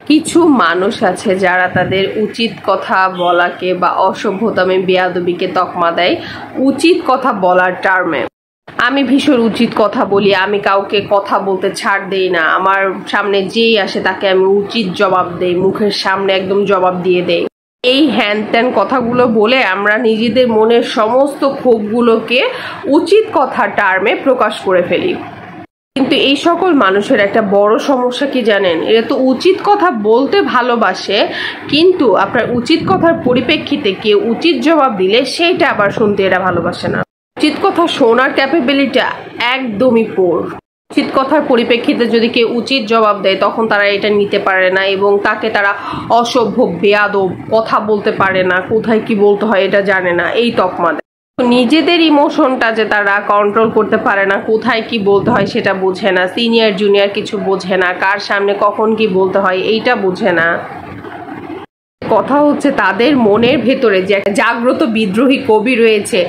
কিছু মানুষ আছে যারা তাদের উচিত কথা বলাকে বা অসভ্যতামে বেয়াদবিকে তকমা দেয় উচিত কথা বলার টার্মে। আমি ভীষণ উচিত কথা বলি, আমি কাউকে কথা বলতে ছাড় দেই না, আমার সামনে যেই আসে তাকে আমি উচিত জবাব দেই, মুখের সামনে একদম জবাব দিয়ে দেই। এই হ্যান ত্যান কথাগুলো বলে আমরা নিজেদের মনের সমস্ত ক্ষোভগুলোকে উচিত কথা টার্মে প্রকাশ করে ফেলি। কিন্তু এই সকল মানুষের একটা বড় সমস্যা কি জানেন? এরা তো উচিত কথা বলতে ভালোবাসে, কিন্তু আপনার উচিত কথার পরিপ্রেক্ষিতে কেউ উচিত জবাব দিলে সেইটা আবার শুনতে এরা ভালোবাসে না। উচিত কথা শোনার ক্যাপাবিলিটিটা একদমই পোর। উচিত কথার পরিপ্রেক্ষিতে যদি কেউ উচিত জবাব দেয় তখন তারা এটা নিতে পারে না এবং তাকে তারা অসভ্য, বেয়াদব, কথা বলতে পারে না, কোথায় কি বলতে হয় এটা জানে না, এই তকমা দেয়। নিজেদের ইমোশনটা যে তারা কন্ট্রোল করতে পারে না, কোথায় কি বলতে হয় সেটা বোঝে না, সিনিয়র জুনিয়র কিছু বোঝে না, কার সামনে কখন কি বলতে হয় এইটা বোঝে না। কথা হচ্ছে তাদের মনের ভেতরে যে একটা জাগ্রত বিদ্রোহী কবি রয়েছে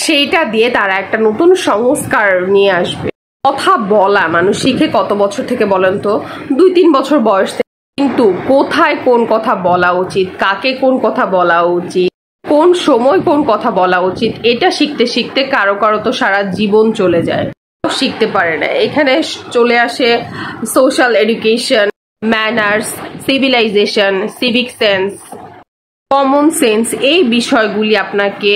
সেইটা দিয়ে তারা একটা নতুন সংস্কার নিয়ে আসবে। কথা বলা মানুষ শিখে কত বছর থেকে বলেন তো? 2-3 বছর বয়স থেকে। কিন্তু কোথায় কোন কথা বলা উচিত, কাকে কোন কথা বলা উচিত, কোন সময় কোন কথা বলা উচিত, এটা শিখতে শিখতে কারো কারো তো সারা জীবন চলে যায়, শিখতে পারে না। এখানে চলে আসে social education, manners, civilization, civic sense, common sense. এই বিষয়গুলি আপনাকে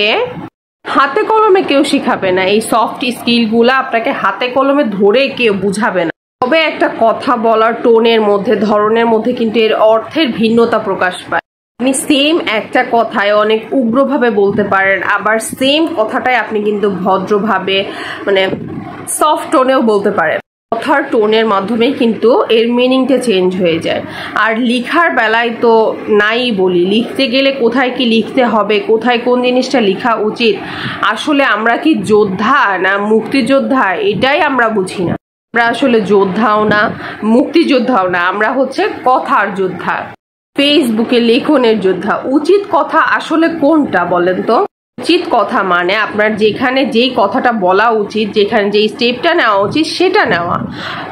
হাতে কলমে কেউ শিখাবে না। এই সফট স্কিলগুলো আপনাকে হাতে কলমে ধরে কেউ বুঝাবে না। তবে একটা কথা বলার টোনের মধ্যে, ধরনের মধ্যে কিন্তু এর অর্থের ভিন্নতা প্রকাশ পায়। আপনি সেম একটা কথায় অনেক উগ্রভাবে বলতে পারেন, আবার সেম কথাটাই আপনি কিন্তু ভদ্রভাবে মানে সফট টোনেও বলতে পারেন। কথার টোনের মাধ্যমে কিন্তু এর মিনিংটা চেঞ্জ হয়ে যায়। আর লিখার বেলায় তো নাই বলি, লিখতে গেলে কোথায় কি লিখতে হবে, কোথায় কোন জিনিসটা লেখা উচিত, আসলে আমরা কি যোদ্ধা না মুক্তিযোদ্ধা এটাই আমরা বুঝি না। আমরা আসলে যোদ্ধাও না, মুক্তিযোদ্ধাও না, আমরা হচ্ছে কথার যোদ্ধা, ফেসবুকে লেখনের যোদ্ধা। উচিত কথা আসলে কোনটা বলেন তো? উচিত কথা মানে আপনার যেখানে যেই কথাটা বলা উচিত, যেখানে যেই স্টেপটা নেওয়া উচিত সেটা নেওয়া।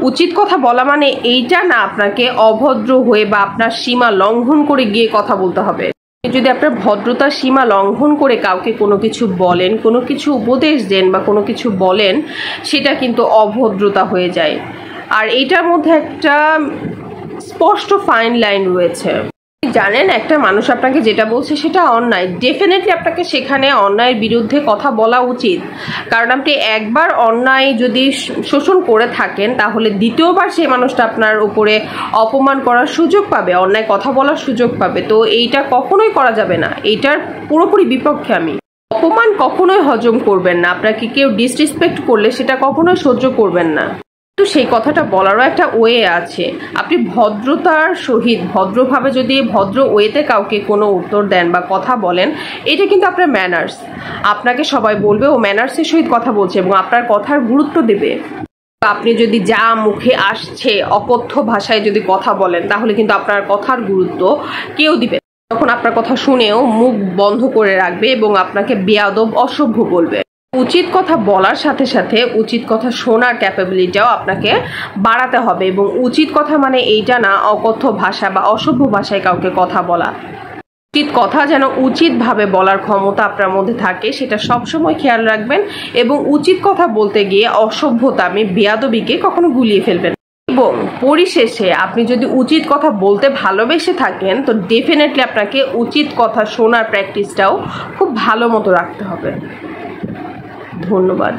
উচিত কথা বলা মানে এইটা না আপনাকে অভদ্র হয়ে বা আপনার সীমা লঙ্ঘন করে গিয়ে কথা বলতে হবে। যদি আপনার ভদ্রতার সীমা লঙ্ঘন করে কাউকে কোনো কিছু বলেন, কোনো কিছু উপদেশ দেন বা কোনো কিছু বলেন, সেটা কিন্তু অভদ্রতা হয়ে যায়। আর এটার মধ্যে একটা স্পষ্ট ফাইন লাইন রয়েছে। জানেন একটা মানুষ আপনাকে যেটা বলছে সেটা অন্যায়, ডেফিনেটলি আপনাকে সেখানে অন্যায়ের বিরুদ্ধে কথা বলা উচিত। কারণ আপনি একবার অন্যায় যদি শোষণ করে থাকেন তাহলে দ্বিতীয়বার সেই মানুষটা আপনার উপরে অপমান করার সুযোগ পাবে, অন্যায় কথা বলার সুযোগ পাবে। তো এইটা কখনোই করা যাবে না, এইটার পুরোপুরি বিপক্ষে আমি। অপমান কখনোই হজম করবেন না, আপনাকে কেউ ডিসরেসপেক্ট করলে সেটা কখনোই সহ্য করবেন না। তো সেই কথাটা বলারও একটা ওয়ে আছে। আপনি ভদ্রতার সহিত ভদ্রভাবে যদি ভদ্র ওয়েতে কাউকে কোনো উত্তর দেন বা কথা বলেন, এটা কিন্তু আপনার ম্যানার্স। আপনাকে সবাই বলবে ও ম্যানার্সের সহিত কথা বলছে এবং আপনার কথার গুরুত্ব দেবে। আপনি যদি যা মুখে আসছে অকথ্য ভাষায় যদি কথা বলেন তাহলে কিন্তু আপনার কথার গুরুত্ব কেউ দিবে, তখন আপনার কথা শুনেও মুখ বন্ধ করে রাখবে এবং আপনাকে বেয়াদব, অসভ্য বলবে। উচিত কথা বলার সাথে সাথে উচিত কথা শোনার ক্যাপাবিলিটিটাও আপনাকে বাড়াতে হবে। এবং উচিত কথা মানে এইটা না অকথ্য ভাষা বা অসভ্য ভাষায় কাউকে কথা বলা। উচিত কথা যেন উচিতভাবে বলার ক্ষমতা আপনার মধ্যে থাকে, সেটা সবসময় খেয়াল রাখবেন। এবং উচিত কথা বলতে গিয়ে অসভ্যতামি, বেয়াদবিকে কখনো গুলিয়ে ফেলবেন। এবং পরিশেষে আপনি যদি উচিত কথা বলতে ভালোবেসে থাকেন তো ডেফিনেটলি আপনাকে উচিত কথা শোনার প্র্যাকটিসটাও খুব ভালো মতো রাখতে হবে। ধন্যবাদ।